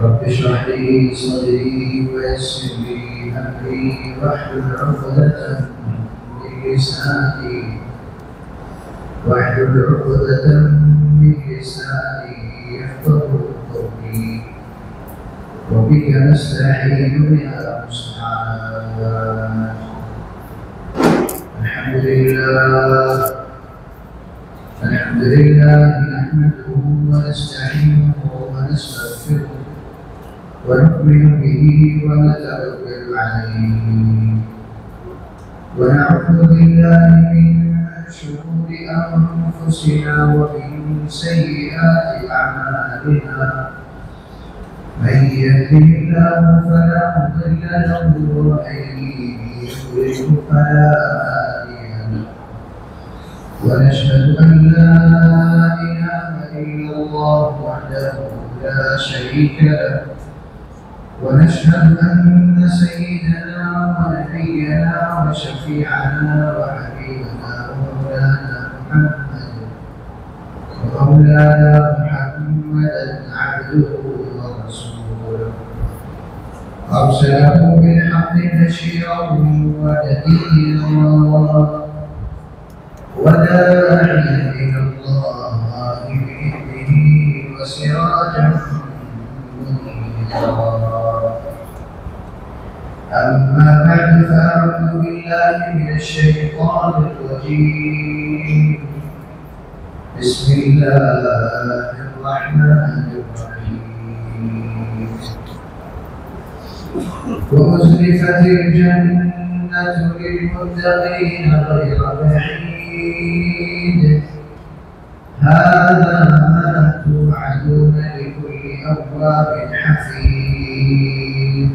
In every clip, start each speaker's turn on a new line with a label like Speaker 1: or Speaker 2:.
Speaker 1: رب اشرح لي صدري ويسر لي أمري واحلل عقدة من لساني يفقهوا قولي وبك نستعين يا مستعان. الحمد لله نحمده ونستعينه ونستغفره ونؤمن به ونتوكل عليه ونعوذ بالله من شرور أنفسنا ومن سيئات أعمالنا. من يهده الله فلا مضل له ومن يضلل فلا هادي له. ونشهد أن لا إله إلا الله وحده لا شريك له. ونشهد أن سيدنا ونبينا وشفيعنا وحبيبنا ومولانا محمدا عبده ورسوله أرسله بالحق بشيرا ونذيرا وداعيا إلى الله بإذنه وسراجا منيرا. أما بعد فأعوذ بالله من الشيطان الرجيم. بسم الله الرحمن الرحيم. وأزلفت الجنة للمتقين غير بعيد. هذا ما توعدون لكل أواب حفيظ.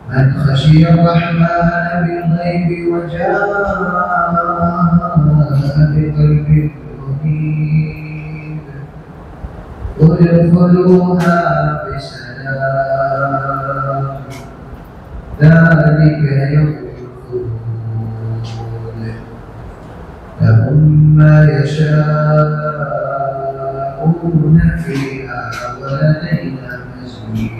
Speaker 1: من خشي الرحمن بالغيب وجاء بقلب منيب ادخلوها بسلام. ذلك يوم الخلود لهم ما يشاءون فيها ولدينا مزيد.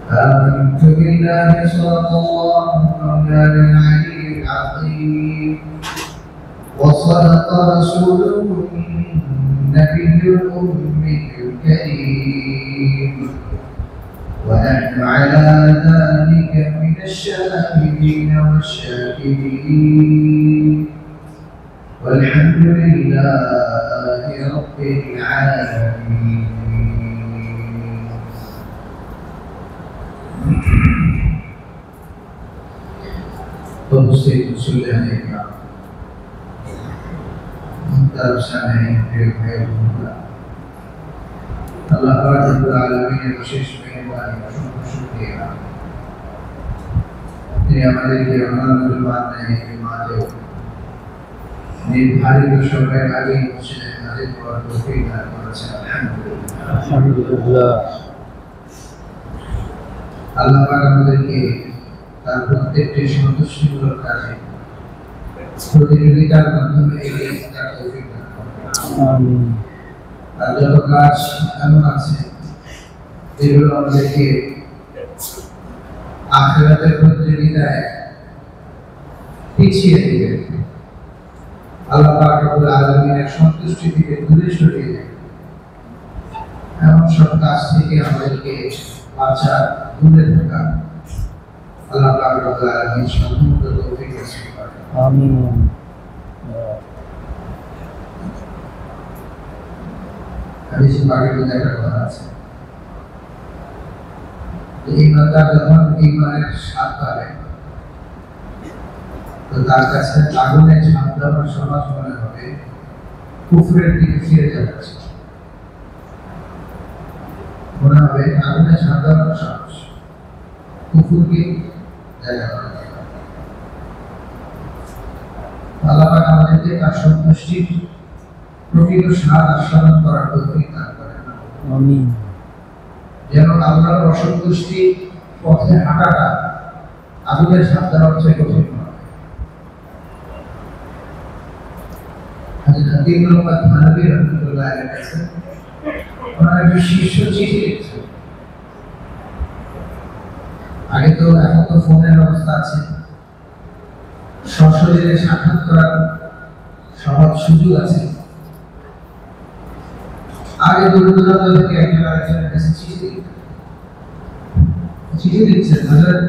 Speaker 1: آمنت بالله صدق الله مولانا العلي العظيم وصدق رسوله النبي الأمي الكريم. ونحن على ذلك من الشاهدين والشاكرين والحمد لله رب العالمين. उपस्थित सुलझाने का अल्लाह रब्बुल आलमीन ने विशेष मेहरबानी शुक्रिया हमारे लिए मुसलमान ने मानो निर्धारित समय आगे मुझे नाज़िल और तौफीक दान फरमाए। अल्हम्दुलिल्लाह। अल्लाह पाक আমাদেরকে তার প্রত্যেকটি সন্তুষ্টিমূলক কাজে প্রতিযোগিতার মাধ্যমে এগিয়ে থাকার তৌফিক দান করুন। আমিন। আর যত কাজ এমন আছে যেগুলো আমাদেরকে আখিরাতের প্রতিযোগিতায় পিছিয়ে দিবে, আল্লাহ পাক রব্বুল আলামিনের সন্তুষ্টি থেকে দূরে সরিয়ে দেবে, এমন সব কাজ থেকে আমাদেরকে বাঁচা, দূরে থাকা আল্লাহ পাক রব্বুল আলামিন সম্পূর্ণ তৌফিক নসিব করেন। আমিন। হাদিসে পাকের মধ্যে একটা কথা আছে, এই বান্দা যখন ঈমানের স্বাদ পাবে তো তার কাছে আগুনের ঝাঁপ দেওয়ার সহজ মনে হবে, কুফরের দিকে ফিরে যাচ্ছে মনে হবে, আগুনের ঝাঁপ দেওয়ার সহজ, কুফরকে জায়গা করা যায়। আল্লাহ পাক আমাদেরকে তার সন্তুষ্টির প্রকৃত স্বাদ আস্বাদন করার তৌফিক দান করেন। আমিন। যেন আল্লাহর অসন্তুষ্টি পথে হাঁটাটা আগুনের ঝাঁপ দেওয়ার চেয়ে কঠিন নয়। হাদিস হাকিম রহমাতুল্লাহি আলাইহি আমার একটা শিষ্য চিঠি লিখছে। আগে তো এখন তো ফোনের ব্যবস্থা আছে, সশরীরে সাক্ষাৎ করার সহজ সুযোগ আছে। আগে দূর দূরান্ত থেকে একজন আরেকজনের কাছে চিঠি লিখছেন। হযরত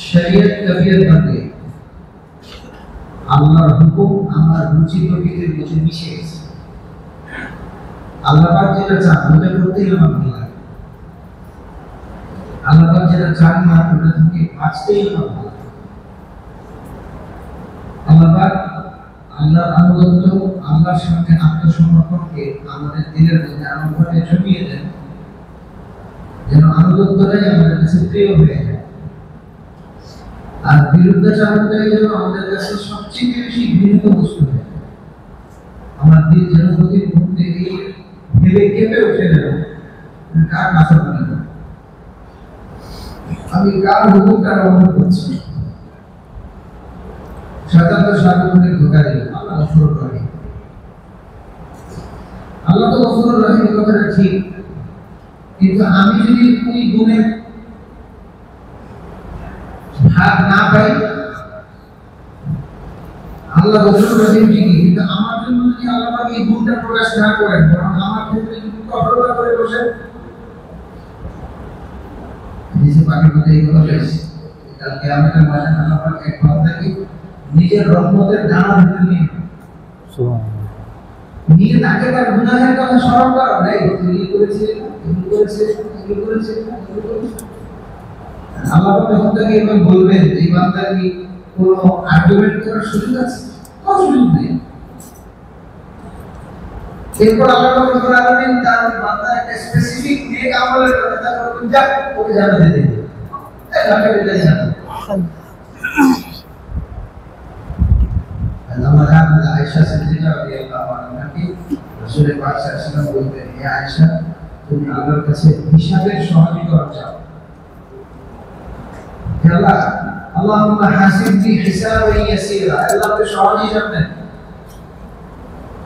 Speaker 1: শরীয়ত তবিয়ত বান্দে আল্লাহর হুকুম আমার রুচি প্রকৃতির মধ্যে মিশে গেছে। আল্লাহ পাক যেটা চান ওটা করতেই আমার ভালো লাগে, আল্লাহ পাক যেটা চান না ওটা থেকে বাঁচতেই আমার ভালো লাগে। আল্লাহ পাক আল্লাহর আনুগত্য, আল্লাহর সঙ্গে আত্মসমর্পণকে আমাদের দিলের মধ্যে এমনভাবে জমিয়ে দেন যেন আনুগত্যটাই আমাদের কাছে প্রিয় হয়ে যায়, আর বিরুদ্ধাচারণটাই যেন আমাদের কাছে সবচেয়ে বেশি ঘৃণিত বস্তু হয়ে যায়। আমার দিল যেন প্রতি মুহূর্তে এই ভেবে কেঁপে উঠে যেন কার কাছে বানাবো, আমি কার হুকুমটা রক্ষা করছি। শয়তান তো সার্বক্ষণিক ধোঁকা দিল, আল্লাহ গফুরুর রহিম। আল্লাহ তো গফুরুর রহিম, কথাটা ঠিক, কিন্তু আমি যদি ওই গুণের ভাগ না পাই, আল্লাহ গফুরুর রহিম ঠিকই, কিন্তু আমার জন্য যদি আল্লাহ পাক এই গুণটা প্রকাশ না করেন, বরং আমার ক্ষেত্রে যদি কঠোরতা করে বসেন, নিজে পাকের মধ্যে এই কথা রয়েছে, কাল কিয়ামতের ময়দানে আল্লাহ পাক এক বান্দাকে নিজের রহমতের ডানা ভিতরে নিয়ে তাকে তার গুনাহের কথা স্মরণ করা, নাই তুই করেছে, এগুলো করেছে, এগুলো করেছে, এগুলো করেছে। আল্লাহ পাক যখন তাকে এবার বলবেন এই বান্দা কি কোনো আর্গুমেন্ট করার সুযোগ আছে? কোনো সুযোগ নেই। এরপর আল্লাহ পাক রব্বুল আলামিন তার বান্দা একটা স্পেসিফিক নেক আমলের কথা তাকে বলবেন, যা ওকে জানাতে দিন, এই তাকে দিতে জানাতে। আমাদের আয়েশা সিদ্দিকা রাদিয়াল্লাহু আনহা কি রাসূল পাক সাল্লাল্লাহু আলাইহি ওয়াসাল্লাম বলতেন, হে আয়েশা, তুমি আল্লাহর কাছে হিসাবের সহজীকরণ চাও। হে আল্লাহ, আল্লাহুম্মা হাসিবনি হিসাবান ইয়াসীরা, আল্লাহকে সহজ হিসাব দেন।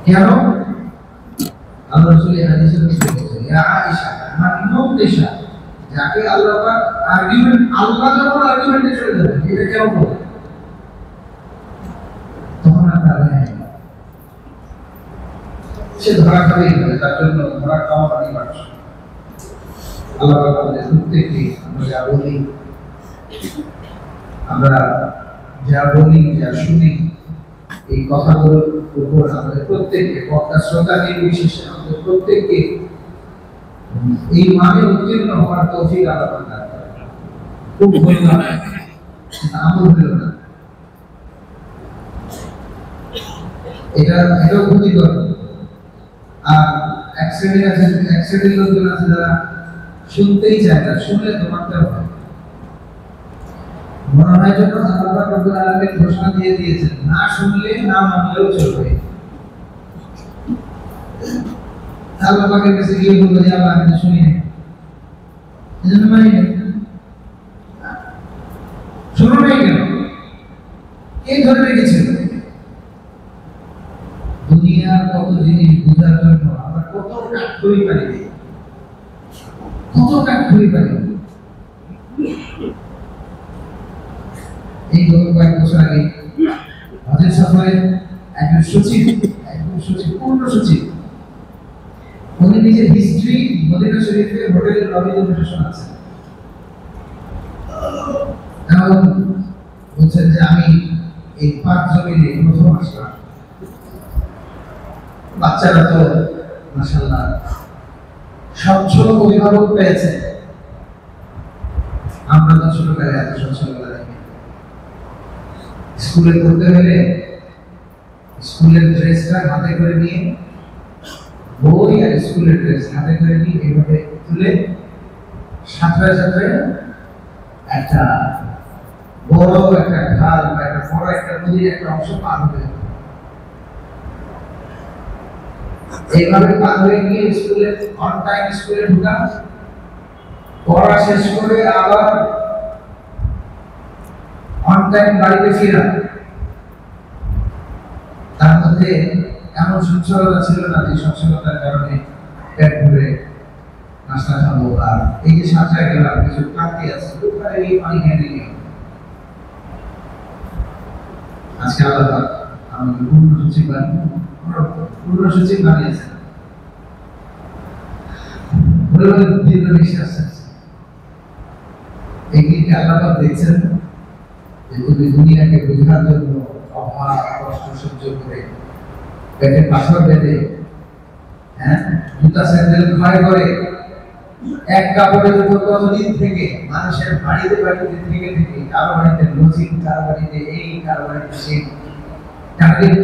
Speaker 1: কেন? আল্লাহ রাসূল এই হাদিসে বলেছেন, ইয়া আয়েশা মান মুকদিশা, যাকে আল্লাহ পাক আর্গুমেন্ট, আল্লাহ যখন আর্গুমেন্টে চলে যাবে, এটা কেন বলে? সে ধরা খাবেই হবে, তার জন্য ধরা খাওয়া অনিবার্য। আল্লাহ পাক আমাদের প্রত্যেককে আমরা যা বলি যা শুনি এই কথাগুলোর উপর আমাদের প্রত্যেককে, বক্তা শ্রোতা নির্বিশেষে আমাদের প্রত্যেককে এই মানে উত্তীর্ণ হওয়ার তৌফিক আল্লাহ পাক দান করেন। খুব বললাম আমল হলো না, এটাও ক্ষতিকর। আর এক শ্রেণীর লোকজন আছে যারা শুনতেই চায় না, শুনলে তোমাকে হয় মনে হয় জন্য আল্লাহ রব্বুল আলামিন ঘোষণা দিয়ে দিয়েছেন, না শুনলে না মানলেও চলবে। আল্লাহ পাকের কাছে গিয়ে বলবো যে আল্লাহ আমি তো শুনি না, এজন্য মানি না। শুনো নাই কেন? এই ধরে রেখেছিল। দুনিয়ার কত জিনিস বোঝার জন্য আমরা কত কাঠখড়ি পারি, কত কাঠখড়ি পারি। এই গত কয়েক বছর আগে হজের সফরে একজন সচিব, পূর্ণ সচিব, উনি নিজের হিস্ট্রি মদিনা শরীফের হোটেলের লবিতে প্রশাসন আছে, এবং বলছেন যে আমি এই পাক জমিনে প্রথম আসলাম। বাচ্চারা তো মাশাআল্লাহ সচ্ছল অভিভাবক পেয়েছে, আমরা তো ছোটবেলায় এত সচ্ছলতা দেখি। স্কুলে পড়তে গেলে স্কুলের ড্রেসটা হাতে করে নিয়ে, বই আর স্কুলের ড্রেস হাতে করে নিয়ে এইভাবে তুলে সাঁতরে সাঁতরে একটা বড় একটা খাল বা একটা বড় একটা নদীর একটা অংশ পার হতে হবে। এইভাবে পার হয়ে গিয়ে স্কুলে অন টাইম স্কুলে ঢোকা, পড়া শেষ করে আবার অন টাইম বাড়িতে ফেরা। তার মধ্যে এমন সচ্ছলতা ছিল না যে সচ্ছলতার কারণে পেট ভরে নাস্তা খাবো আর এই যে সাঁতরা গেলাম কিছু ক্লান্তি আছে ওখানে এই পানি খেয়ে নিয়ে আজকে আলাদা আমাকে পূর্ণ সূচি বানিয়েছেন দীর্ঘ নিঃশ্বাস এই দিকে আলাদা দেখছেন যে তুমি দুনিয়াকে বোঝার জন্য অভাব কষ্ট সহ্য করে পেটে পাথর বেঁধে জুতা স্যান্ডেল ক্ষয় করে এক কাপড়ের উপর কতদিন থেকে মানুষের বাড়িতে থেকে কারো বাড়িতে লজিং কারো বাড়িতে এই কারো বাড়িতে সেই টার্গেট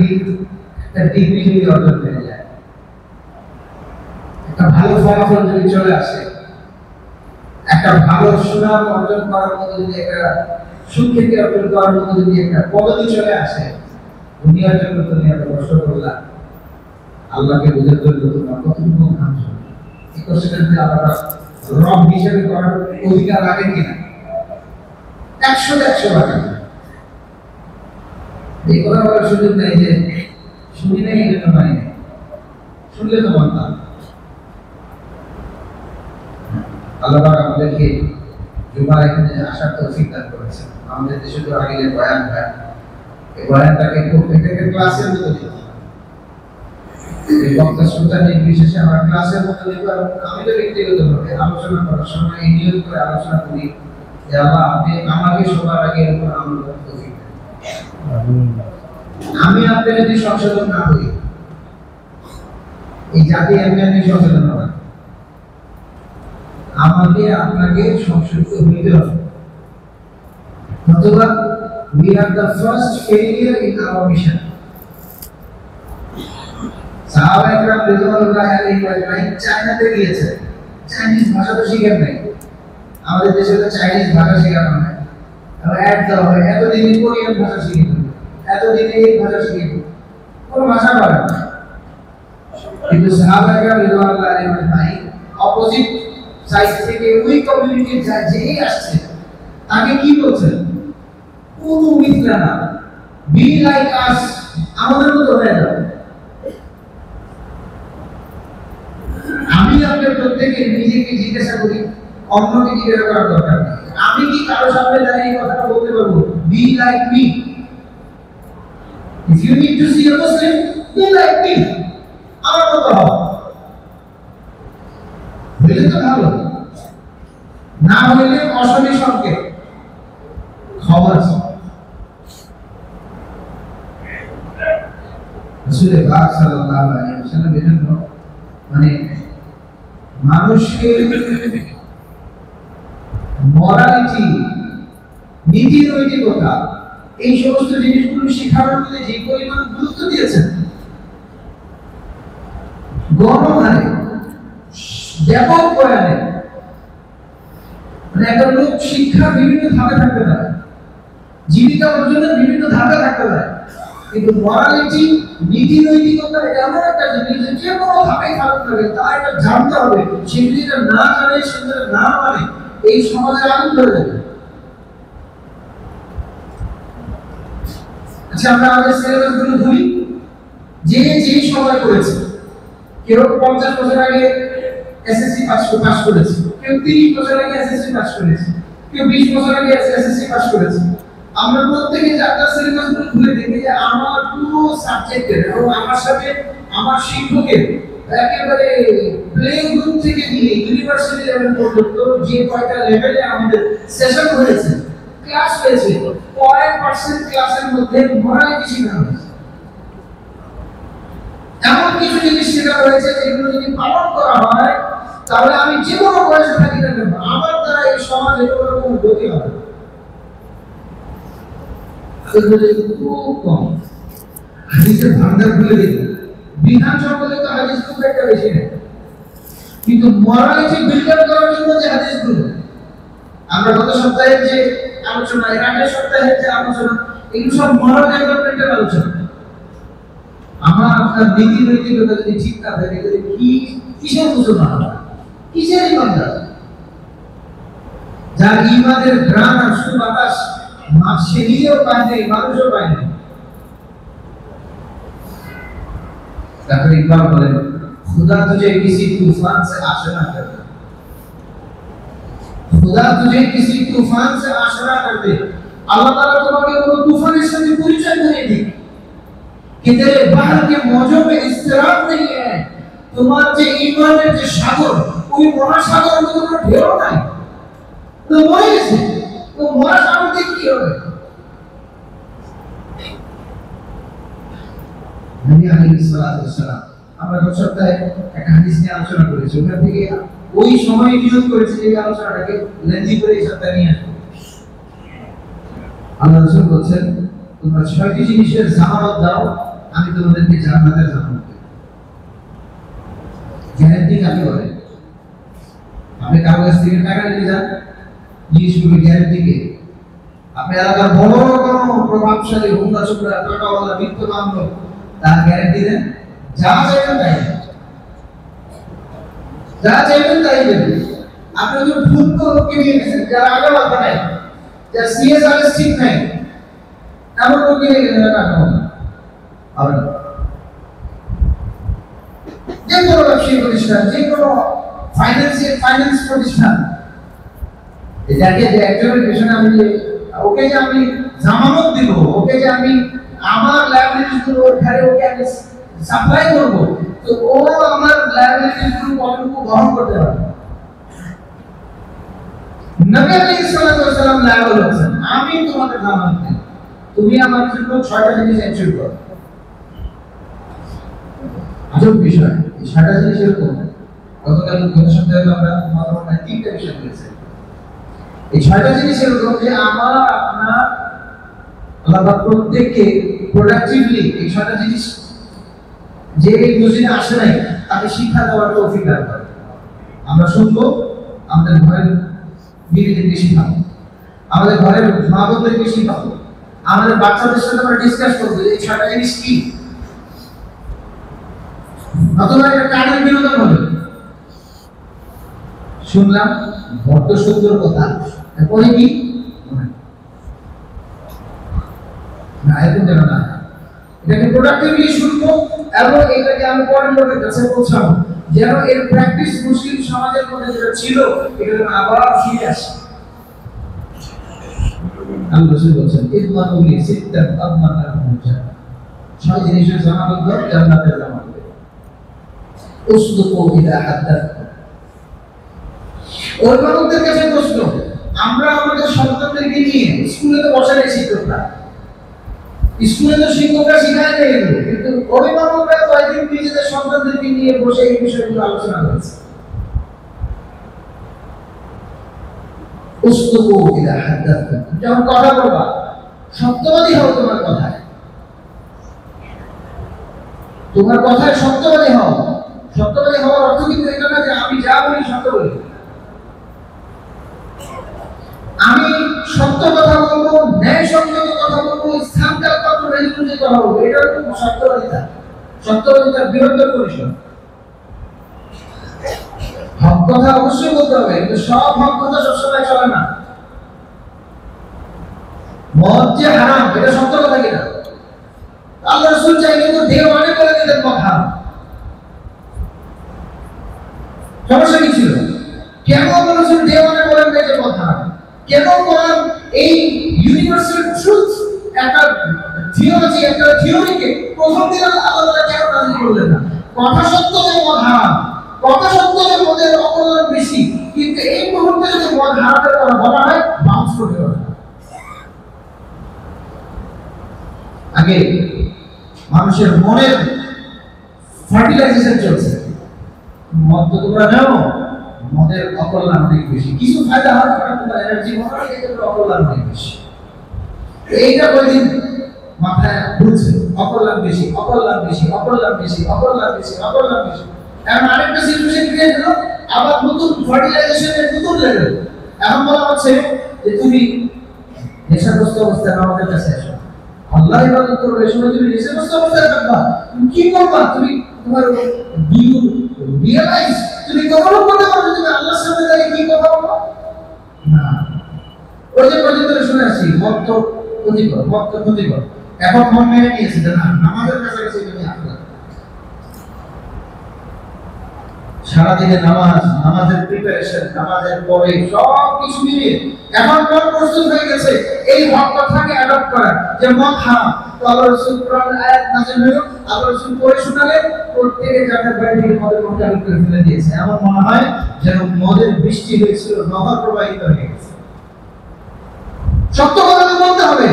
Speaker 1: একটা ডিগ্রি যদি অর্জন হয়ে যায় একটা ভালো ফলাফল যদি চলে আসে একটা ভালো সুনাম অর্জন করার মতো যদি একটা সুখ্যাতি অর্জন করার মতো যদি একটা পদবি চলে আসে দুনিয়ার জন্য তুমি এত কষ্ট করলা আল্লাহকে বোঝার জন্য তোমার কতটুকু ঘামছো এই কোশ্চেনটা যদি আল্লাহ রব হিসেবে করার অধিকার রাখে কিনা 100 রাখে এই কথা বলার সুযোগ নেই যে শুনি নাই এই জন্য পারি না শুনলে তো মানতাম আল্লাহ পাক আমাদেরকে জুমার এখানে আসার তৌফিক দান করেছেন আমাদের দেশে তো আগে যে বয়ান হয় এই বয়ানটাকে খুব একটা ক্লাসের মতো দিতে হবে এই বক্তা শ্রোতা নির্বিশেষে আমার ক্লাসের মতো দিতে হবে আমি তো ব্যক্তিগতভাবে আলোচনা করার সময় এই নিয়ম করে আলোচনা করি যে আল্লাহ আপনি আমাকে সবার আগে এরকম আমল করতে তৌফিক দেন আমি আপনি যদি সংশোধন না করি এই জাতি এমনি সংশোধন হবে আমাকে আপনাকে সংশোধিত হইতে হবে অথবা we are the first failure in our mission সাহাবা একরাম রাদিয়াল্লাহু আলাইহি ওয়াসাল্লাম চায়নাতে গিয়েছে চাইনিজ ভাষা তো শিখেন নাই আমাদের দেশে তো চাইনিজ ভাষা শেখানো হয় আর অ্যাড দেওয়া হয় এতদিন কোরিয়ান ভাষা শিখে এতদিন এই ভাষা শিখে কোন ভাষা পারে না কিন্তু সাহাবা একরাম রাদিয়াল্লাহু আলাইহি ওয়াসাল্লাম অপোজিট সাইড থেকে ওই কমিউনিটি যেই আসছে তাকে কি বলছেন কোন মিথ্যা না বি লাইক আস আমাদের মতো হয়ে যাও আমি আপনার প্রত্যেকে নিজেকে জিজ্ঞাসা করি অন্যকে জিজ্ঞাসা করার দরকার নেই আমি কি কারো সামনে দাঁড়িয়ে কথাটা বলতে পারবো be like me if you need to see a Muslim be like me আমার মতো হও বলে তো ভালো না হইলে অসলি সংকেত খবর আছে রাসূল পাক সাল্লাল্লাহু আলাইহি ওয়াসাল্লাম এজন্য মানে মানুষকে মরালিটি নীতি নৈতিকতা এই সমস্ত জিনিসগুলো শেখানোর মধ্যে যে পরিমাণ গুরুত্ব দিয়েছেন গণহারে ব্যাপক বয়ানে মানে একটা লোক শিক্ষা বিভিন্ন ধাপে থাকতে পারে জীবিকা অর্জনের বিভিন্ন ধাপে থাকতে পারে কিন্তু মরালিটি নীতি নৈতিকতা এটা এমন একটা জিনিস যে কোনো ধাপে থাকতে পারে তার এটা জানতে হবে সে যদি এটা না জানে সেটা না মানে এই সমাজে আগুন ধরে যাবে আচ্ছা আমরা আমাদের সিলেবাসগুলো ধরি যে যেই সময় করেছে কেউ 50 বছর আগে এসএসসি পাস করেছে কেউ 30 বছর আগে এসএসসি পাস করেছে কেউ 20 বছর আগে এসএসসি পাস করেছে আমরা প্রত্যেকে যাত্রা সিলেবাসগুলো খুলে দেখি যে আমার পুরো সাবজেক্টের এবং আমার সাথে আমার শিক্ষকের একেবারে প্লে গ্রুপ থেকে নিয়ে ইউনিভার্সিটি লেভেল পর্যন্ত যে কয়টা লেভেলে আমাদের সেশন হয়েছে ক্লাস হয়েছে কয়েক পার্সেন্ট ক্লাসের মধ্যে মোরালিটি শেখানো হয়েছে এমন কিছু জিনিস শেখানো হয়েছে যেগুলো যদি পালন করা হয় তাহলে আমি যে কোনো বয়সে থাকি না কেন আমার দ্বারা এই সমাজে কোনো গতি হবে খুব কম হাদিসের ভান্ডার খুলে দিই বিধান সম্পর্কে তো হাদিস খুব একটা বেশি নেই কিন্তু মরালিটি বিল্ড আপ করার জন্য যে হাদিসগুলো আমরা গত সপ্তাহে যে আলোচনা এর আগের সপ্তাহে যে আলোচনা এগুলো সব মরাল ডেভেলপমেন্টের আলোচনা আমার আপনার নীতি নৈতিকতা যদি ঠিক না থাকে তাহলে কি কিসের মুসলমান হবে কিসের ইমানদার যার ইমানের ঘ্রাণ আর সুবাতাস সে নিজেও পায় নাই মানুষও পায় নাই তারপরে ইকবাল বলেন खुदा तुझे किसी तूफान से आशना कर खुदा तुझे किसी तूफान से आशरा कर दे, अल्लाह ताला तुम्हें वो तूफान से परिचय नहीं दी कि तेरे बाहर के मौजों में इस्तिराब नहीं है, तुम्हारे जो ईमान है जो सागर कोई महासागर में কোনো ঢেউ নাই, তো মরে গেছে, তো মহাসাগর দিয়ে কি হবে? নবী আলাইহিস সালাতু ওয়াস সালাম আমরা গত সপ্তাহে একটা হাদিস নিয়ে আলোচনা করেছি, ওখান থেকে ওই সময় নিয়োগ করেছে যে আলোচনাটাকে লেন্দি করে এই সপ্তাহে নিয়ে আসবো। আল্লাহ রাসূল বলেন তোমরা ছয়টি জিনিসের জামানত দাও, আমি তোমাদেরকে জান্নাতের জামানত দেব। গ্যারান্টি কাকে বলে? আপনি কারো কাছ থেকে টাকা নিয়ে যান, জিনিসগুলো গ্যারান্টি কে? আপনি এলাকার বড় কোনো প্রভাবশালী হুন্ডা চোখরা টাকাওয়ালা বিত্তবান লোক, তার গ্যারান্টি দেন? যা চাইবেন তাই যা চাইবেন তাই দেবেন। আপনি যদি ভুল লোককে নিয়ে গেছেন যারা আগে বাধা নাই, যার সিএসআর ঠিক নাই, এমন লোককে নিয়ে গেলেন টাকা হবে না। যে কোনো ব্যবসায়ী প্রতিষ্ঠান, যে কোনো ফাইন্যান্স প্রতিষ্ঠান, এটাকে যে একজনের পেছনে আমি যে ওকে যে আমি জামানত দিব, ওকে যে আমি আমার লাইবিলিটিস গুলো ওর ঘরে ওকে আমি সাপ্লাই করব, তো ও আমার লাইবিলিটিস গুলো কতটুকু বহন করতে পারবে? নবী আলাইহিস সালাতু ওয়াস সালাম লাইবল আছেন, আমি তোমাকে জামানত দেব, তুমি আমার জন্য 6টা জিনিস এনশিওর করো। আজব বিষয়, এই 6টা জিনিস এরকম গত সপ্তাহে আমরা মাত্র 3টা বিষয় বলেছি। এই 6টা জিনিস এরকম যে আমার আপনার আল্লাহ পাক প্রত্যেককে প্রোডাক্টিভলি এই 6টা জিনিস যে মসজিদে আসে নাই তাকে শিক্ষা দেওয়ার তৌফিক দান করে। আমরা শুনবো, আমাদের ঘরের বিবিদেরকে শিখাবো, আমাদের ঘরের মা বোনদেরকে শিখাবো, আমাদের বাচ্চাদের সাথে আমরা ডিসকাস করবো এই 6টা জিনিস কি। অথবা একটা কানের বিনোদন হবে, শুনলাম বড্ড সুন্দর কথা, এরপরে কি না এরকম যেন না, এটাকে প্রোডাক্টিভলি শুনবো এবং এটাকে আমি পরের লোকের কাছে পৌঁছাবো, যেন এর প্র্যাকটিস মুসলিম সমাজের মধ্যে যেটা ছিল এটা যেন আবার ফিরে আসে। আল্লাহ রাসূল বলেন ইদমানুলি সিত্তান আদমানাল জান্নাত, 6 জিনিসের জামানত দাও, জান্নাতের জামানত দেব। উসদুকু ইদা হাদাথতুম, অভিভাবকদের কাছে প্রশ্ন, আমরা আমাদের সন্তানদেরকে নিয়ে স্কুলে তো বসে নেই শিক্ষকরা, স্কুলে তো শিক্ষকরা শিখায় দেয় এগুলো, কিন্তু অভিভাবকরা কয়েকদিন নিজেদের সন্তানদেরকে নিয়ে বসে এই বিষয়গুলো আলোচনা করেছে। উসদুকু ইদা হাদাথতুম, যখন কথা বলবা সত্যবাদী হও, তোমার কথায় সত্যবাদী হও। সত্যবাদী হওয়ার অর্থ কিন্তু এটা না যে আমি যা বলি সত্য বলি, আমি সত্য কথা বলবো, ন্যায়সঙ্গত কথা বলবো, ইসলামকে কত রেজুলেটে কথা বলবো, এটা হলো সত্যবাদিতা। সত্যবাদিতার বিরুদ্ধে পরিষদ। হক কথা অবশ্যই বলতে হবে, কিন্তু সব হক কথা সবসময় চলে না। মদ যে হারাম এটা সত্য কথা কিনা? আল্লাহ রাসূল চাইলে তো দেওয়ানে বলে দিতেন মদ হারাম, সমস্যা কি ছিল? কেন আল্লাহ রাসূল দেওয়ানে বলেন না যে মদ হারাম? কেন কোরআন এই ইউনিভার্সাল ট্রুথ একটা থিওলজি, একটা থিওরিকে প্রথম দিন আল্লাহ কেন নাযিল করলেন না? কথা সত্য যে মদ হারাম, কথা সত্য যে মদের অপরাধ বেশি, কিন্তু এই মুহূর্তে যদি মদ হারামের কথা বলা হয় বাউন্স করতে হবে। আগে মানুষের মনের ফার্টিলাইজেশন চলছে, মদ তো তোমরা নাও, মদের অকল্যাণ অনেক বেশি, কিছু ফায়দা হয় তোমার এনার্জি বাড়ায়, কিন্তু অকল্যাণ অনেক বেশি। এইটা কয়দিন মাথায় ঘুরছে, অকল্যাণ বেশি, অকল্যাণ বেশি, অকল্যাণ বেশি, অকল্যাণ বেশি, অকল্যাণ বেশি। এখন আরেকটা সিচুয়েশন ক্রিয়েট হলো, আবার নতুন ফার্টিলাইজেশনের নতুন লেভেল। এখন বলা হচ্ছে যে তুমি নেশাগ্রস্ত অবস্থায় আমাদের কাছে আসো, আল্লাহ ইবাদত করবে, এই সময় তুমি নেশাগ্রস্ত অবস্থায় থাকবা, তুমি কি করবা? তুমি তোমার ডিউ রিয়ালাইজ তুমি কখনো করতে পারবে তুমি আল্লাহর সামনে দাঁড়িয়ে কি কথা বলবো না। ওই যে পর্যন্ত শুনে আসছি মত তো ক্ষতিকর, মত তো ক্ষতিকর, এখন মন মেনে নিয়েছে না নামাজের কাছাকাছি তুমি আসবে। সারাদিনে নামাজ, নামাজের প্রিপারেশন, নামাজের পরে সব কিছু মিলিয়ে এখন মন প্রস্তুত হয়ে গেছে এই হক কথাকে অ্যাডপ্ট করা যে মদ হারাম। তো আল্লাহ রাসূল কোরআন আয়াত নাযিল হলো, আল্লাহ রাসূল পড়ে শোনালেন, প্রত্যেকে যাদের বাড়ি থেকে মদের মধ্যে আলোক করে ফেলে দিয়েছে। আমার মনে হয় যেন মদের বৃষ্টি হয়েছিল, নহর প্রবাহিত হয়ে গেছে। সত্য কথা তো বলতে হবে,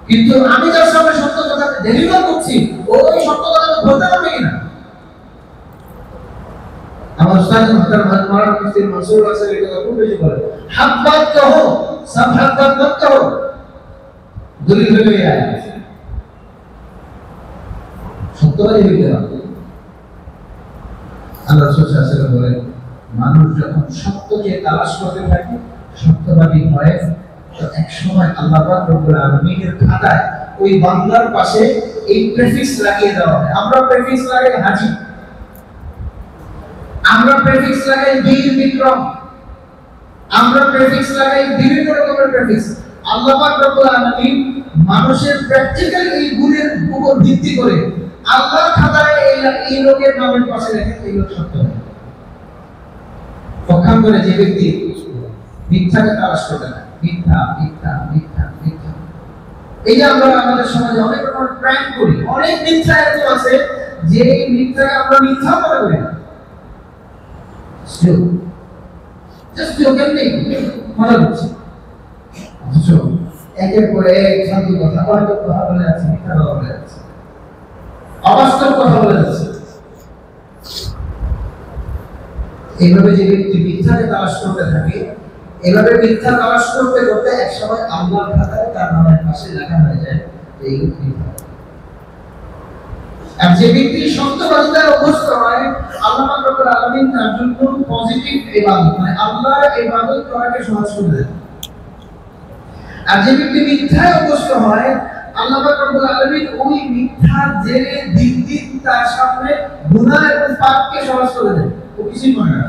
Speaker 1: কিন্তু আমি যার সামনে সত্য কথা ডেলিভার করছি ওই সত্য কথা বলতে পারবে কিনা? আমার উস্তাদ মুহতারাম মাওলানা মুফতি মনসুর হাসান এই কথা খুব বেশি বলে, হক বাত কহো, সব হক বাত মত কহো। দলিল হলো এই আয়াত, সত্যবাদী হইতে হবে। আল্লাহ রাসূল সাল্লাল্লাহু আলাইহি ওয়াসাল্লাম বলেন, মানুষ যখন সত্যকে তালাশ করতে থাকে, সত্যবাদী হয়, তো এক সময় আল্লাহ পাক রব্বুল আলামিনের খাতায় ওই বান্দার পাশে এই প্রেফিক্স লাগিয়ে দেওয়া হয়। আমরা প্রেফিক্স লাগাই হাজি, আমরা প্রেফিক্স লাগাই বীর বিক্রম, আমরা প্রেফিক্স লাগাই বিভিন্ন রকমের প্রেফিক্স। আল্লাহ পাক রব্বুল আলামিন মানুষের প্র্যাকটিক্যাল এই গুণের উপর ভিত্তি করে আল্লাহর খাতায় এই লোকের নামের পাশে রেখে এই লোক সত্য হয়। পক্ষান্তরে যে ব্যক্তি মিথ্যাকে তালাশ করে না, মিথ্যা মিথ্যা মিথ্যা মিথ্যা, এই যে আমরা আমাদের সমাজে অনেক রকমের প্র্যাঙ্ক করি, অনেক মিথ্যা এত আছে যে এই মিথ্যাকে আমরা মিথ্যা মনে করি না। জাস্ট জোকের নেই, মজা করছি, অথচ একের পর এক ফালতু কথা, অনেক কথা বলে যাচ্ছে, মিথ্যা কথা বলে যাচ্ছে, অবাস্তব কথা বলে যাচ্ছে। এইভাবে যে ব্যক্তি মিথ্যাকে তালাশ করতে থাকে, এভাবে মিথ্যা তালাশ করতে করতে এক সময় আল্লাহর খাতায় তার নামের পাশে লেখা হয়ে যায় এই মিথ্যা। আর যে ব্যক্তি সত্যবাদিতায় অভ্যস্ত হয়, আল্লাহ পাক রব্বুল আলামিন তার জন্য পজিটিভ ইবাদত, মানে আল্লাহর ইবাদত করাকে সহজ করে দেন। আর যে ব্যক্তি মিথ্যায় অভ্যস্ত হয়, আল্লাহ পাক রব্বুল আলামিন ওই মিথ্যার জেরে দিন দিন তার সামনে গুনাহ এবং পাপকে সহজ করে দেন, ও কিছুই করে না।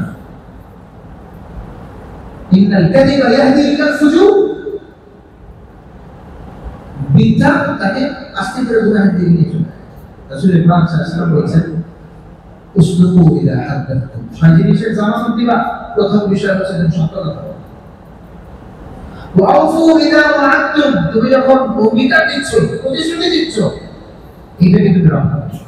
Speaker 1: ইন্নাল কাযিবা ইয়াহদি ইলাল ফুজুর, মিথ্যা তাকে আস্তে করে গুনাহের দিকে নিয়ে চলে। রাসূল ইব্রাহিম সাল্লাল্লাহু আলাইহি ওয়াসাল্লাম বলেছেন, উসলুকু ইলা হাদাতুম, ছয় জিনিসের জামানত দিবা। প্রথম বিষয় হচ্ছে সত্য কথা। ওয়াউফু ইযা ওয়া'আদতুম, তুমি যখন অঙ্গীকার দিচ্ছ, প্রতিশ্রুতি দিচ্ছ, এটা কিন্তু রক্ষা করো,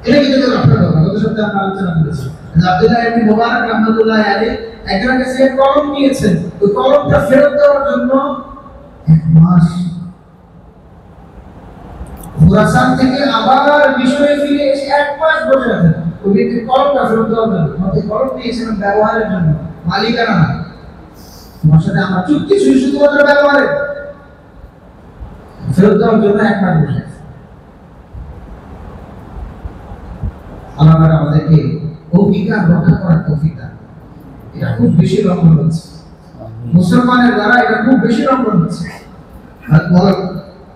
Speaker 1: এটা কিন্তু রক্ষা করো। গত সপ্তাহে আমরা আলোচনা করেছি আব্দুল্লাহ ইবনে মুবারক রাহমাতুল্লাহি আলাইহি একজনের কাছে কলম নিয়েছেন, ওই কলমটা ফেরত দেওয়ার জন্য এক মাস খুরাসান থেকে আবার মিশরে ফিরে এসে এক মাস বসে আছেন ওই ব্যক্তির কলমটা ফেরত দেওয়ার জন্য। আমাদের কলম নিয়েছিলাম ব্যবহারের জন্য, মালিকানা না। তোমার সাথে আমার চুক্তি শুধুমাত্র ব্যবহারের, ফেরত দেওয়ার জন্য এক মাস বসে আছে। আল্লাহ আমাদেরকে অঙ্গীকার রক্ষা করার তৌফিক দান। এটা খুব বেশি লঙ্ঘন হচ্ছে মুসলমানের দ্বারা, এটা খুব বেশি লঙ্ঘন হচ্ছে।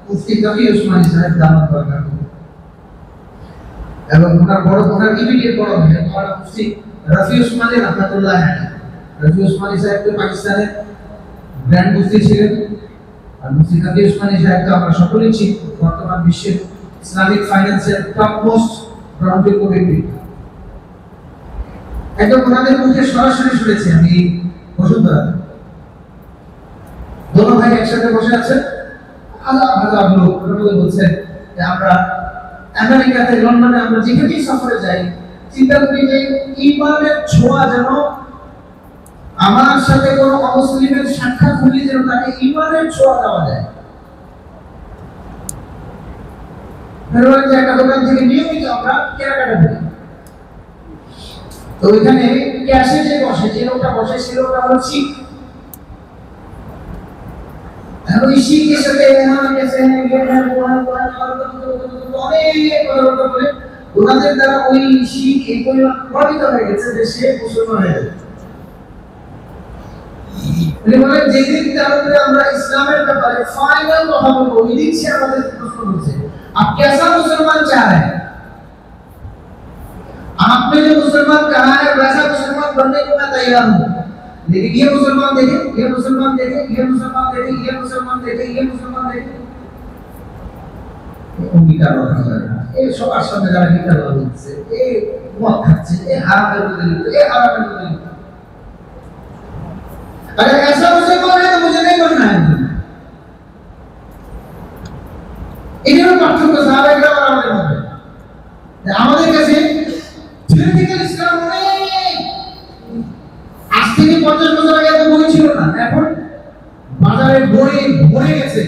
Speaker 1: মুফতি তাকি উসমানী সাহেব দামাত বরকাতুহু এবং ওনার ইমিডিয়েট বড় ভাই মাওলানা মুফতি রফি উসমানী রাহমাতুল্লাহি আলাইহি। রফি উসমানী সাহেব তো পাকিস্তানের গ্র্যান্ড মুফতি ছিলেন, আর মুফতি তাকি উসমানী সাহেব তো আমরা সকলেই চিনি, বর্তমান বিশ্বের ইসলামিক ফাইন্যান্সের টপ মোস্ট গ্রহণযোগ্য ব্যক্তি। একদম ওনাদের মুখে সরাসরি শুনেছি আমি বসুন্ধরাতে, দোনো ভাই একসাথে বসে আছেন, হাজার হাজার লোক বলছেন যে আমরা আমেরিকাতে, লন্ডনে আমরা যেখানেই সফরে যাই, চিন্তা করি যে ঈমানের ছোঁয়া যেন আমার সাথে কোনো অমুসলিমের সাক্ষাৎ হলে যেন তাকে ঈমানের ছোঁয়া দেওয়া যায়। ধরুন যে একটা দোকান থেকে নিয়মিত আমরা কেনাকাটা করি, তো ওইখানে ক্যাশে যে বসে, যে লোকটা বসে সে লোকটা হলো শিখ। আর ওই শিখের সাথে ওনাদের দ্বারা ওই শিখ এই পরিমাণ প্রভাবিত হয়ে গেছে যে সে মুসলমান হয়ে যাবে। বলেন যেদিন তাহলে আমরা ইসলামের ব্যাপারে ফাইনাল কথা বলবো, ওই দিন সে আমাদের প্রশ্ন করছে, आप कैसा मुसलमान चाह रहे हैं? आपने जो मुसलमान कहा है वैसा मुसलमान बनने को मैं तैयार हूं, लेकिन ये मुसलमान देखे, ये मुसलमान देखे, ये मुसलमान देखे, ये मुसलमान देखे, ये मुसलमान देखे, अंगीकार रखा जाएगा। ये সবার সামনে যারা গীতা বলছে, এই মদ খাচ্ছে, এই হারামের মধ্যে লিপ্ত, এই হারামের মধ্যে লিপ্ত। अरे ऐसा मुझे कौन है तो मुझे नहीं बनना है। इन्हें पाठ्यक्रम साहब एक बार আমাদের মধ্যে আমাদের কাছে থিওরিটিক্যাল ইসলাম নেই। আজ থেকে 50 বছর আগে তো বই ছিল না, এখন বাজারে বই ভরে গেছে,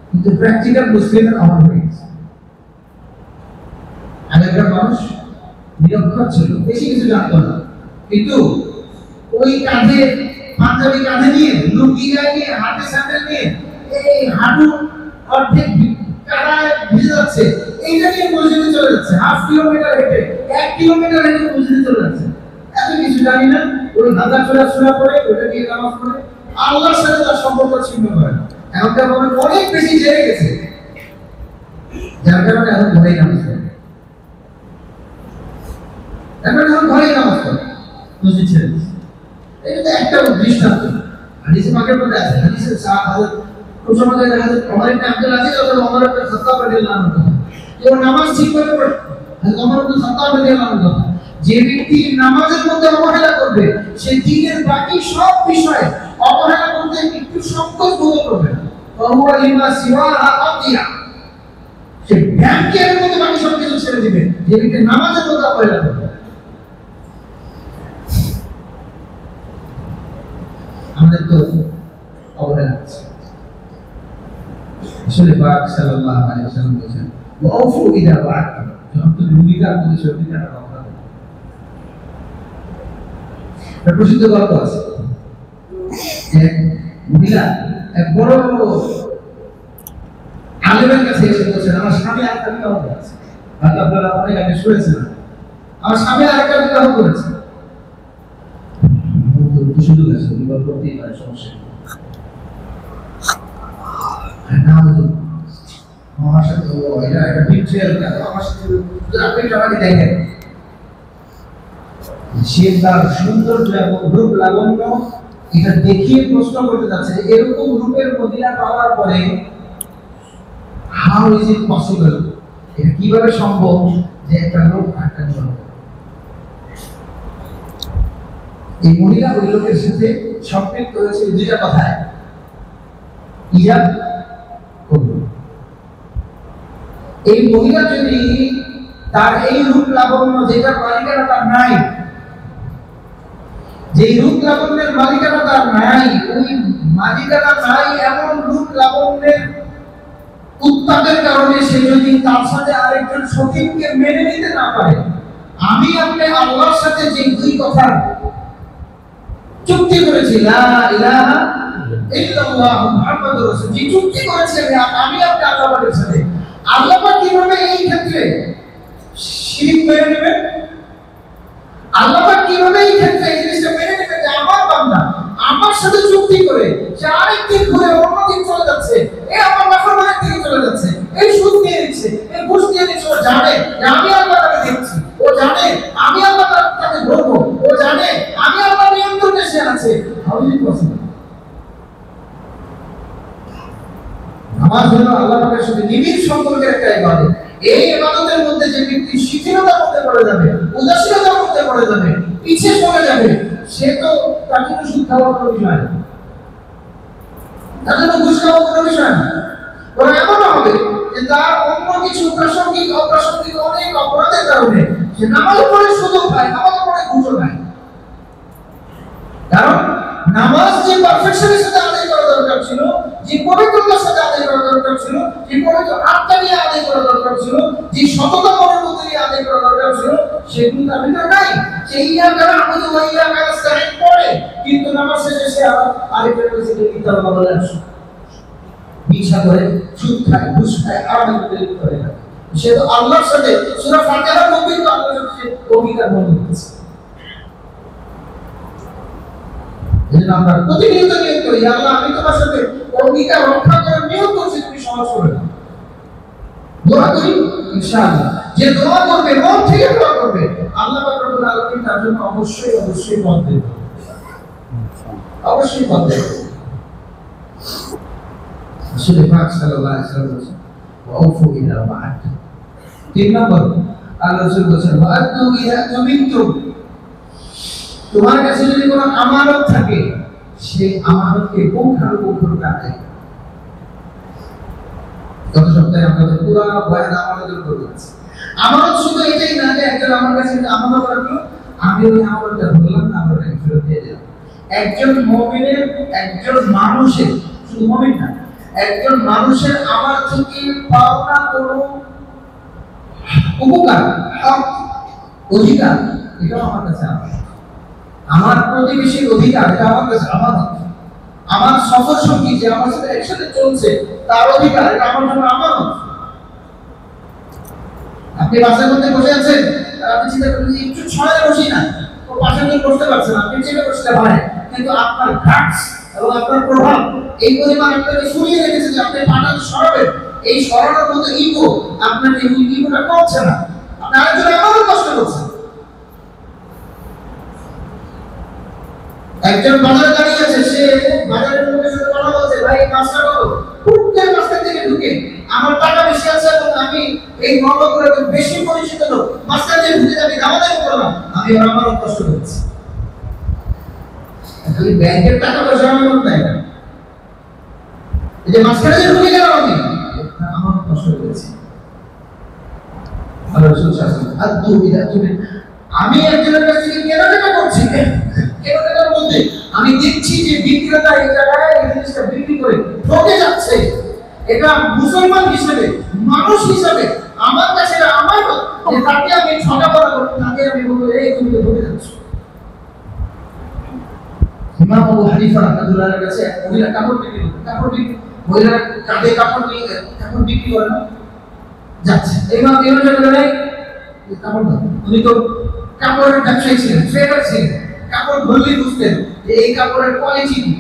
Speaker 1: কিন্তু প্র্যাকটিক্যাল মুসলিমের অভাব হয়ে গেছে। আগেকার মানুষ নিরক্ষর ছিল, বেশি কিছু জানতো না, কিন্তু ওই কাঁধে পাঞ্জাবি কাঁধে নিয়ে, লুঙ্গি গায়ে নিয়ে, হাতে স্যান্ডেল নিয়ে, এই হাঁটু অর্ধেক কাদায় ভিজে যাচ্ছে, এইটা নিয়ে মসজিদে চলে যাচ্ছে, হাফ কিলোমিটার হেঁটে, 1 কিলোমিটার হেঁটে মসজিদে চলে যাচ্ছে। এত কিছু জানি না, ওই হাজার চোরা করে ওটা দিয়ে নামাজ পড়ে আল্লাহর সাথে তার সম্পর্ক ছিন্ন করে। এখনকার মানুষ অনেক বেশি জেনে গেছে, যার কারণে এখন ঘরেই নামাজ পড়ে, এখন ঘরেই নামাজ পড়ে, মসজিদ ছেড়ে দিচ্ছে। এটা একটা দৃষ্টান্ত। হাদিসে পাকের মধ্যে আছে, হাদিসে হযরত উসামা বিন ওমর ইবনে আব্দুল আজিজ রাদিয়াল্লাহু ওমর ইবনে খাত্তাব রাদিয়াল্লাহু আনহু, যে নামাজ ঠিক করে পড়ে, হযরত ওমর ইবনে খাত্তাব রাদিয়াল্লাহু আনহু, যে ব্যক্তি নামাজের মধ্যে অবহেলা করবে সে দ্বীনের বাকি সব বিষয়ে অবহেলা করতে একটু সংকোচ বোধ করবে না। ওয়া লিমা সিওয়াহা আতিয়া, সে ব্যাংকের মধ্যে বাকি সব কিছু ছেড়ে দিবে যে ব্যক্তি নামাজের মধ্যে অবহেলা করবে। আমাদের তো অবহেলা আছে। রাসূল পাক সাল্লাল্লাহু আলাইহি ওয়াসাল্লাম বলেছেন, ওয়াউফু ইদা ওয়া'আদতুম, যখন তুমি ভূমিকা করে সত্যিকার কথা বলো। এটা প্রসিদ্ধ গল্প আছে, এক মহিলা এক বড় আলেমের কাছে এসে বলছেন, আমার স্বামী আরেকটা বিবাহ করেছে। হয়তো আপনারা অনেক আগে শুনেছেন, আমার স্বামী আরেকটা বিবাহ করেছে। সুযোগ আছে, বিবাহ করতেই পারে, সমস্যা নেই। আমার সাথে এটা একটা বিট্রিয়াল কাজ, আমার সাথে আপনি টাকাটি দেখেন, সে তার সৌন্দর্য এবং রূপ লাবণ্য এটা দেখিয়ে প্রশ্ন করতে যাচ্ছে, এরকম রূপের মদিনা পাওয়ার পরে হাউ ইজ ইট পসিবল, এটা কিভাবে সম্ভব যে একটা লোক একটা বিবাহ। এই মহিলা ওই লোকের সাথে সম্পৃক্ত হয়েছে দুইটা কথায়, ইজাব কবুল। এই মহিলা যদি তার এই রূপ লাবণ্য যেটার মালিকানা তার নাই, যে রূপ লাবণ্যের মালিকানা তার নাই, ওই মালিকানা নাই এমন রূপ লাবণ্যের উত্তাপের কারণে সে যদি তার সাথে আরেকজন সখীকে মেনে নিতে না পারে, আমি আপনি আল্লাহর সাথে যে দুই কথা চুক্তি করেছি, লা ইলাহা ইল্লাল্লাহ মুহাম্মাদুর রাসূল, যে চুক্তি করেছি আমি আপনি আল্লাহ পাকের সাথে, আল্লাহ পাক কিভাবে এই ক্ষেত্রে শিরক মেনে নেবেন? আল্লাহ পাক কিভাবে এই ক্ষেত্রে এই জিনিসটা মেনে নেবেন যে আমার বান্দা আমার সাথে চুক্তি করে সে আরেকদিন ঘুরে অন্যদিন চলে যাচ্ছে, এই আমার নাফরমানের দিকে চলে যাচ্ছে, এই সুদ নিয়ে নিচ্ছে, এই ঘুষ নিয়ে নিচ্ছে, ও জানে যে আমি আল্লাহ তাকে দেখছি, ও জানে আমি আল্লাহ তাকে ধরবো, ও জানে আমি আল্লাহ নিয়ন্ত্রণে সে আছে। How is it possible? নামাজ হলো আল্লাহ পাকের সাথে নিবিড় সম্পর্কের একটা ইবাদত। এই ইবাদতের মধ্যে যে ব্যক্তি শিথিলতার মধ্যে পড়ে যাবে, উদাসীনতার মধ্যে পড়ে যাবে, পিছিয়ে পড়ে যাবে, সে তো তার জন্য সুদ খাওয়ার কোনো বিষয় না, তার জন্য ঘুষ খাওয়ার কোনো বিষয় না। তবে এমনও হবে যে তার অন্য কিছু প্রাসঙ্গিক অপ্রাসঙ্গিক অনেক অপরাধের কারণে সে নামাজ পড়ে সুদও খায়, নামাজ পড়ে ঘুষও খায়। কারণ নামাজ যে পারফেকশনের সাথে আদায় করা দরকার ছিল, যে পবিত্রতার সাথে আদায় করা দরকার ছিল, যে পবিত্র আত্মা নিয়ে আদায় করা দরকার ছিল, যে সততা মনের মধ্যে নিয়ে আদায় করা দরকার ছিল, সেগুলো তার ভিতরে নাই। সে ইয়া কারা আমাদের ওয়াইয়া কারা স্টার্ট করে, কিন্তু নামাজ শেষে সে আরেকটা কাছে কিতাব বলে আসে, ভিক্ষা করে, সুদ খায়, ঘুষ খায়, আরামের মধ্যে লিপ্ত হয়ে যায়। সে তো আল্লাহর সাথে সূরা ফাতিহার মধ্যে তো আল্লাহর সাথে অঙ্গীকার বন্ধ করেছে। এজন্য আমরা প্রতিনিয়ত নিয়ত করি, আল্লাহ আমি তোমার সাথে অঙ্গীকার রক্ষা করার নিয়ত করছি, তুমি সহজ করে দাও। দোয়া করি ইনশাআল্লাহ, যে দোয়া করবে মন থেকে দোয়া করবে, আল্লাহ পাক রব্বুল আলামিন তার জন্য অবশ্যই অবশ্যই পথ দেবে, অবশ্যই পথ দেবে। রাসূল পাক সাল্লাল্লাহু আলাইহি ওয়াসাল্লাম বলেছেন, ওয়াউফু ইদা ওয়া'আদতুম। 3 নম্বর, আল্লাহ রাসূল বলেছেন ওয়াদু ইযা তুমিনতুম, তোমার কাছে যদি কোনো আমানত থাকে সেই আমানতকে পুঙ্খানুপুঙ্খ রাখে। গত সপ্তাহে আমরা পুরো বয়ান আমানতের উপর করেছি। আমানত শুধু এটাই না যে একজন আমার কাছে আমানত রাখলো, আমি ওই আমানতটা ধরলাম না, আমানতটাকে ফেরত দিয়ে দিলাম। একজন মুমিনের, একজন মানুষের, শুধু মুমিন না, একজন মানুষের আমার থেকে পাওনা কোনো উপকার, হক, অধিকার, এটাও আমার কাছে আমার প্রতিবেশীর অধিকার, এটা আমার কাছে আমানত। আমার সফর সঙ্গী যে আমার সাথে একসাথে চলছে তার অধিকার, এটা আমার জন্য আমানত। আপনি বাসের মধ্যে বসে আছেন, আপনি চিন্তা করেন যে একটু ছয় বসি না, ও পাশের জন বসতে পারছে না, আপনি চেপে বসতে পারেন, কিন্তু আপনার ঘাটস এবং আপনার প্রভাব এই পরিমাণ আপনাকে সরিয়ে রেখেছে যে আপনি পাটা সরাবেন। এই সরানোর মতো ইগো আপনার এই ইগোটা করছে না, আপনি আরেকজন আমানত কষ্ট করছেন। একজন বাজারে দাঁড়িয়ে আছে, সে বাজারের লোকের সাথে কথা বলছে, ভাই কাজটা করো, পুরোটাই রাস্তা থেকে ঢুকে আমার টাকা বেশি আছে এবং আমি এই মহল্লার বেশি পরিচিত লোক, মাঝখান দিয়ে ঢুকে যাবে, দামাদামি করলাম, আমি ওর আমারও কষ্ট করছি। খালি ব্যাংকের টাকা পয়সা আমার নাই, এই যে মাঝখানে যে ঢুকে গেলাম আমি, আমার কষ্ট করেছি। আল্লাহ রাসূল সাল্লাল্লাহু আলাইহি ওয়াসাল্লাম আদু ইযা তুমিন, আমি একজনের কাছ থেকে কেনাকাটা করছি, কেনাকাটার মধ্যে আমি দেখছি যে বিক্রেতা এই জায়গায় এই জিনিসটা বিক্রি করে ঠকে যাচ্ছে, এটা মুসলমান হিসেবে, মানুষ হিসেবে আমার কাছে এটা আমার যে তাকে আমি ঠকাপড়া করব, তাকে আমি বলবো এই তুমি তো ঠকে যাচ্ছ। ইমাম আবু হানিফা রাহমাতুল্লাহর কাছে মহিলা কাপড় বিক্রি করে, মহিলারা কাঁধে কাপড় নিয়ে কাপড় বিক্রি করে না, যাচ্ছে ইমাম বেরোজা বলে কাপড় দাও, উনি তো কাপড়ের ব্যবসায়ী ছিলেন, ট্রেডার ছিলেন, কাপড় ধরলেই বুঝতেন যে এই কাপড়ের কোয়ালিটি কি।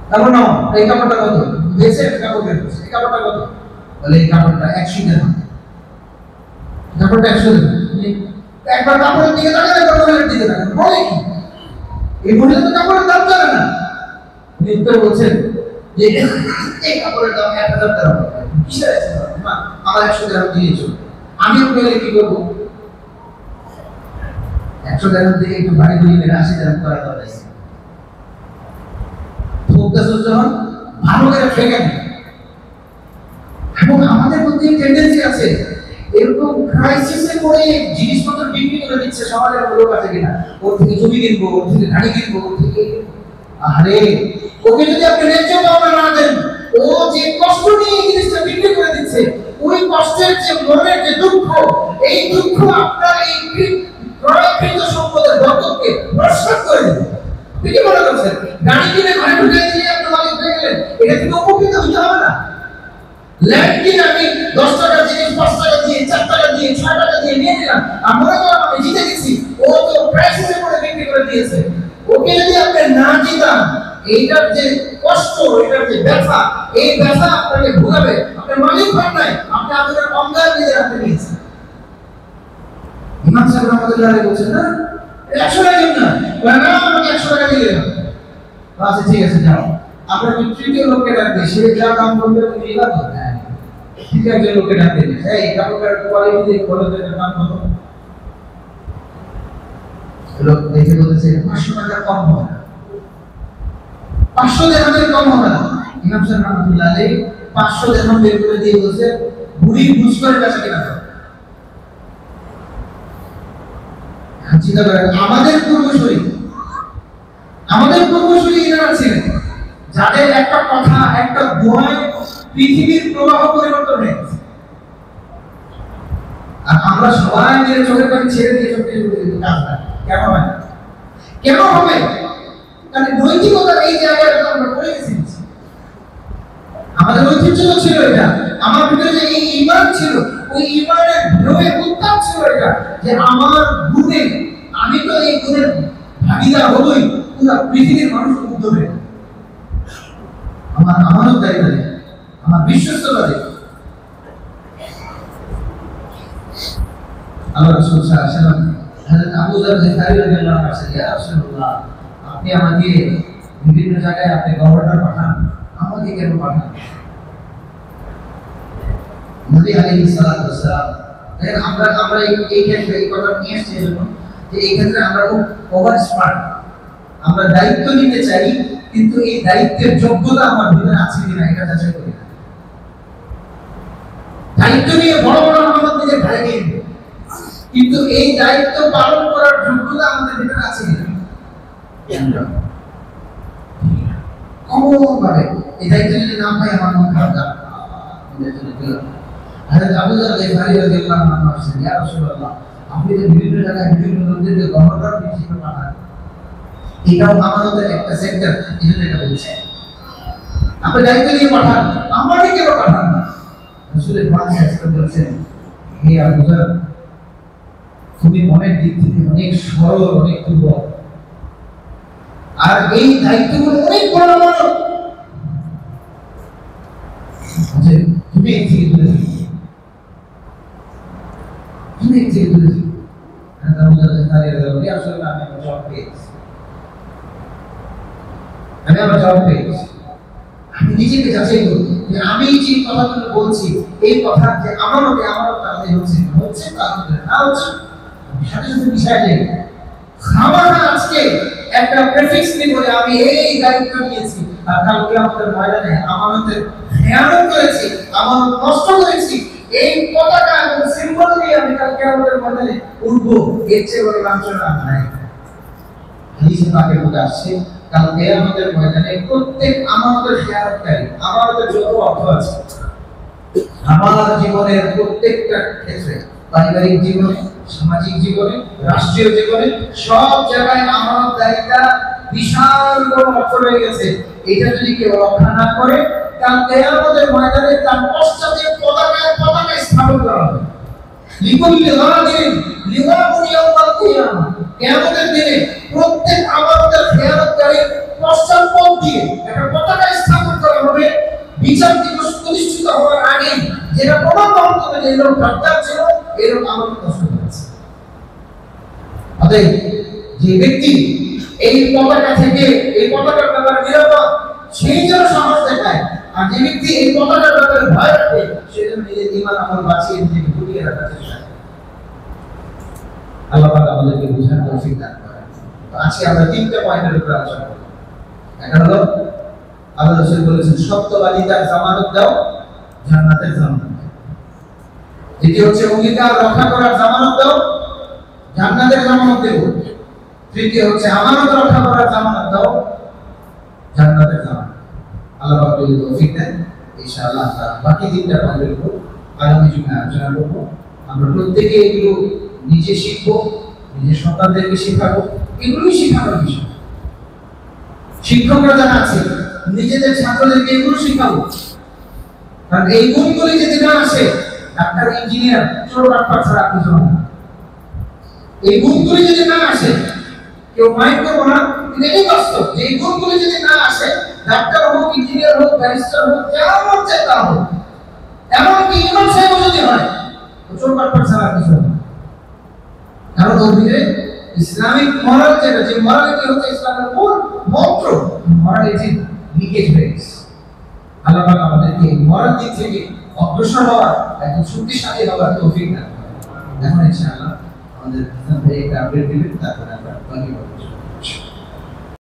Speaker 1: তারপর নাও এই কাপড়টা কত, বেচে কাপড় বের করছে, এই কাপড়টা কত, বলে এই কাপড়টা 100 টাকা, কাপড়টা 100 টাকা। একবার কাপড়ের দিকে তাকান, একবার মহিলার দিকে তাকান, বলে কি এই মহিলা তো কাপড়ের দাম জানে না। উনি উত্তর বলছেন যে এই কাপড়ের দাম 1000 টাকা, কিসের আছে আমার 100 টাকা দিয়েছো, আমি বলে কি করবো, 100 টাকা থেকে একটু ভারী করে মেরে 80 টাকা করা দরকার। যখন ভালো করে ফেকেন, এবং আমাদের মধ্যে টেন্ডেন্সি আছে এরকম ক্রাইসিসে পড়ে জিনিসপত্র বিক্রি করে দিচ্ছে সমাজের লোক আছে কিনা, ওর থেকে জমি কিনবো, ওর থেকে গাড়ি কিনবো, ওর থেকে, আরে ওকে যদি আপনি ন্যায্য পাওনা না দেন, ও যে কষ্ট নিয়ে এই জিনিসটা বিক্রি করে দিচ্ছে, ওই কষ্টের যে মনের যে দুঃখ, এই দুঃখ আপনার এই ক্রয়কৃত সম্পদের বরকতকে নস্বাত করে দেবে। কি মনে করছেন গাড়ি কিনে ঘরে ঢুকে দিয়ে আপনি মালিক হয়ে গেলেন, এটা থেকে উপকৃত হতে হবে না? ল্যান্ড কিনে আমি 10 টাকা জিনিস 5 টাকা দিয়ে, 4 টাকা দিয়ে, 6 টাকা দিয়ে নিয়ে নিলাম, আর মনে করলাম আমি জিতে গেছি, ও তো ক্রাইসিসে পড়ে বিক্রি করে দিয়েছে। ওকে যদি আপনি না জিতান, এইটার যে কষ্ট, এটার যে ব্যথা, এই ব্যথা আপনাকে ভোগাবে, আপনি মালিক হন নাই, আপনি আপনাদের অঙ্গার নিজে রাখতে নিয়েছেন। ইমাম সাহেব রাহমাতুল্লাহ আলাইহি বলছেন না 100 টাকা দিন না, না আমাকে 100 টাকা দিয়ে দেন, আচ্ছা ঠিক আছে যাও, আপনার তৃতীয় লোককে ডাকবে, সে যা দাম বলবে তুমি নিবা তো, হ্যাঁ তৃতীয় একজন লোককে ডাকবে, এই কাপড়ের কোয়ালিটি দিয়ে বলে দেন দাম কত, লোক দেখে বলছে 500 টাকা কম হবে না, 500 দিরহামের কম হবে না। ইমাম সাহেব রাহমাতুল্লাহ আলাইহি 500 দিরহাম বের করে দিয়ে বলছে বুড়ি বুঝ করে বেচা কিনা করো। চিন্তা করেন আমাদের পূর্বসূরি এরা ছিলেন যাদের একটা কথা, একটা দোয়ায় পৃথিবীর প্রবাহ পরিবর্তন হয়ে গেছে, আর আমরা সবাই মিলে চোখের পানি ছেড়ে দিয়ে চোখে কাজ না। কেন হয় না? কেন হবে? কারণ নৈতিকতার এই জায়গাটা আমরা পড়ে গেছি। আমাদের ঐতিহ্য ছিল এটা, আমার ভিতরে যে এই ঈমান ছিল, ওই ঈমানের ঢেউয়ে উত্তাপ ছিল এটা, যে আমার গুণে আমি তো এই গুণের ভাগিদার হবই, পুরো পৃথিবীর মানুষ মুগ্ধ হবে। আমার আমানতদারি, আমার বিশ্বস্ততা দেখে আল্লাহ রাসূল সাল্লাল্লাহু আলাইহি ওয়াসাল্লাম হযরত আবু যর গিফারী রাদিয়াল্লাহু আনহু বলেন, ইয়া রাসূলুল্লাহ, আপনি আমাকে বিভিন্ন জায়গায় আপনি গভর্নর পাঠান, আমাকে কেন পাঠান? নবী আলাইহিস সালাতু ওয়াস সালাম দেখেন আমরা আমরা এই ক্ষেত্রে এই কথা নিয়ে এসেছি এজন্য যে এই ক্ষেত্রে আমরা খুব ওভার স্মার্ট। আমরা দায়িত্ব নিতে চাই, কিন্তু এই দায়িত্বের যোগ্যতা আমার ভিতরে আছে কিনা এটা যাচাই করি না। দায়িত্ব নিয়ে বড় বড় আমাদের নিজের ভাই নিয়ে, কিন্তু এই দায়িত্ব পালন করার যোগ্যতা আমাদের ভিতরে আছে কিনা কমন ভাবে এই দায়িত্ব যদি না পাই আমার মন খারাপ যাবে। হযরত আবু যর গিফারি রাদিয়াল্লাহু আনহু বলেন, ইয়া রাসূলুল্লাহ, আপনি যে বিভিন্ন জায়গায় বিভিন্ন লোকদেরকে গভর্নর হিসেবে পাঠান, এটাও আমাদের একটা সেক্টর, এজন্য এটা বলছে আপনি দায়িত্ব নিয়ে পাঠান, আমাকে কেন পাঠান না? রাসূল পাক সাল্লাল্লাহু বলেছেন, হে আবু যর, তুমি মনের দিক থেকে অনেক সরল, অনেক দুর্বল, আর এই দায়িত্বগুলো অনেক বড় বড়, তুমি এর থেকে দূরে থাকো, তুমি এর থেকে দূরে থাকো। আসলে আমি আমার জব পেয়েছি, আমি নিজেকে যাচাই করি যে আমি যে কথাগুলো বলছি এই কথা যে আমার মতে তাহলে হচ্ছে তাহলে না হচ্ছে, সাথে সাথে বিষয় নেই। খামাখা আজকে একটা প্রেফিক্স দিয়ে বলে আমি এই দায়িত্ব নিয়েছি, আর কালকে আমাদের ময়দানে আমাদের খেয়ানত করেছি, আমানত নষ্ট করেছি, এই পতাকা এবং সিম্বল দিয়ে আমি কালকে আমাদের ময়দানে উঠবো, এর চেয়ে বড় লাঞ্ছনা নাই। হাদিসে পাকে বলে আসছে, কালকে আমাদের ময়দানে প্রত্যেক আমাদের খেয়ানতকারী, আমাদের যত অর্থ আছে, আমার জীবনের প্রত্যেকটা ক্ষেত্রে, পারিবারিক জীবনে, সামাজিক জীবনে, রাষ্ট্রীয় জীবনে, সব জায়গায় আমার দায়িত্ব বিশাল বড় অর্থ রয়ে গেছে। এটা যদি কেউ রক্ষা না করে, কালকে আমাদের ময়দানে তার পশ্চাতে পতাকা স্থাপন করা হবে। লিকুল্লি গাদিন লিওয়াউন ইয়াউমাল কিয়ামা, কিয়ামতের দিনে প্রত্যেক আমাদের খেয়ানতকারী পশ্চাৎপদ দিয়ে একটা পতাকা স্থাপন করা হবে। বিচার দিবস প্রতিষ্ঠিত হওয়ার আগে যেটা প্রমাণ করতে যে লোক ডাক্তার ছিল, এরকম আমাদের কষ্ট করেছে। অতএব যে ব্যক্তি এই পতাকা থেকে, এই পতাকার ব্যাপারে নিরাপদ, সেই যেন সাহস দেখায়, আর যে ব্যক্তি এই পতাকার ব্যাপারে ভয় রাখে, সে যেন নিজের ঈমান আমল বাঁচিয়ে নিজেকে গুটিয়ে রাখার চেষ্টা করে। আল্লাহ পাক আমাদেরকে বুঝার তৌফিক দান করেন। তো আজকে আমরা তিনটা পয়েন্টের উপর আলোচনা করব। একটা হলো আল্লাহ রাসূল বলেছেন, সত্যবাদীতার জামানত দাও, জান্নাতের জামানত দাও। দ্বিতীয় হচ্ছে অঙ্গীকার রক্ষা করার জামানত দাও, জান্নাতের জামানত দেব। তৃতীয় হচ্ছে আমানত রক্ষা করার জামানত দাও, জান্নাতের জামানত। আল্লাহ পাক যদি তৌফিক দেন, ইনশাআল্লাহ আমরা বাকি তিনটা পয়েন্টের উপর আগামী জুমে আলোচনা করব। আমরা প্রত্যেকে এগুলো নিজে শিখবো, নিজের সন্তানদেরকে শেখাবো, এগুলোই শেখানোর বিষয়। শিক্ষকরা যারা আছে নিজেদের ছাত্রদেরকে এগুলো শেখাবো, কারণ এই গুণগুলি যদি না আসে, ডাক্তার, ইঞ্জিনিয়ার, ছোট ডাক্তার ছাড়া কিছু না। এই গুণগুলি যদি না আসে, কেউ মাইন্ড করবো না, কিন্তু এটাই বাস্তব যে এই গুণগুলি যদি না আসে, ডাক্তার হোক, ইঞ্জিনিয়ার হোক, ব্যারিস্টার হোক, যা হচ্ছে তা হোক, এমনকি ইমাম সাহেব যদি হয়, ছোট ডাক্তার ছাড়া কিছু না। কারণ ওর ভিতরে ইসলামিক মরাল যেটা, যে মরালিটি হচ্ছে ইসলামের মূল মন্ত্র, মরালিটি লিকেজ হয়ে গেছে। আল্লাহ পাক আমাদেরকে এই মরাল দিক থেকে অগ্রসর হওয়ার, একদম শক্তিশালী হওয়ার তৌফিক দান করেন। এখন ইনশাআল্লাহ আমাদের হাসান ভাই একটা আপডেট দিবেন, তারপরে আমরা বাকি কথা